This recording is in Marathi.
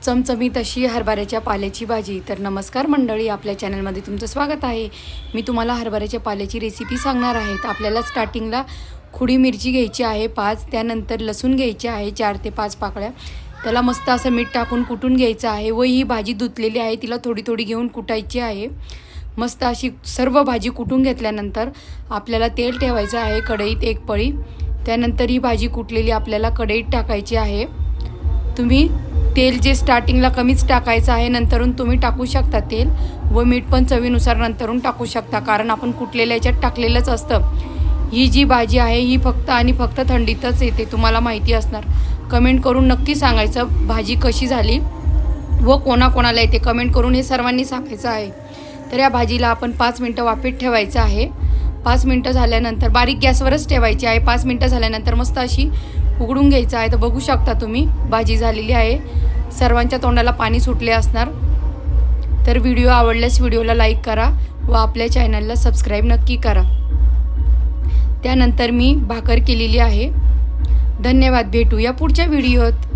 चमचमीत अशी हरभऱ्याच्या पाल्याची भाजी। तर नमस्कार मंडळी, आपल्या चॅनलमध्ये तुमचं स्वागत आहे। मी तुम्हाला हरभऱ्याच्या पाल्याची रेसिपी सांगणार आहे। तर आपल्याला स्टार्टिंगला खुडी मिरची घ्यायची आहे 5, त्यानंतर लसूण घ्यायची आहे 4 ते 5 पाकळ्या। त्याला मस्त असं मीठ टाकून कुटून घ्यायचं आहे व ही भाजी धुतलेली आहे तिला थोडी थोडी घेऊन कुटायची आहे। मस्त अशी सर्व भाजी कुटून घेतल्यानंतर आपल्याला तेल ठेवायचं आहे कढईत 1 पळी। त्यानंतर ही भाजी कुटलेली आपल्याला कढईत टाकायची आहे। तुम्ही तेल जे स्टार्टिंगला कमीच टाकायचं आहे, नंतरून तुम्ही टाकू शकता तेल व मीठ पण चवीनुसार नंतरून टाकू शकता, कारण आपण कुटलेल्या याच्यात टाकलेलंच असतं। ही जी भाजी आहे ही फक्त आणि फक्त थंडीतच येते, तुम्हाला माहिती असणार। कमेंट करून नक्की सांगायचं भाजी कशी झाली व कोणाकोणाला येते, कमेंट करून हे सर्वांनी सांगायचं आहे। तर या भाजीला आपण 5 मिनटं वाफेत ठेवायचं आहे। 5 मिनटं झाल्यानंतर बारीक गॅसवरच ठेवायची आहे। 5 मिनटं झाल्यानंतर मस्त अशी उघडून घ्यायचं आहे। तर बघू शकता तुम्ही भाजी झालेली आहे, सर्वांच्या तोंडाला पाणी सुटले असणार। तर व्हिडिओ आवडल्यास व्हिडिओला लाईक करा व आपल्या चॅनलला सबस्क्राईब नक्की करा। त्यानंतर मी भाकर केलेली आहे। धन्यवाद, भेटूया पुढच्या व्हिडिओत।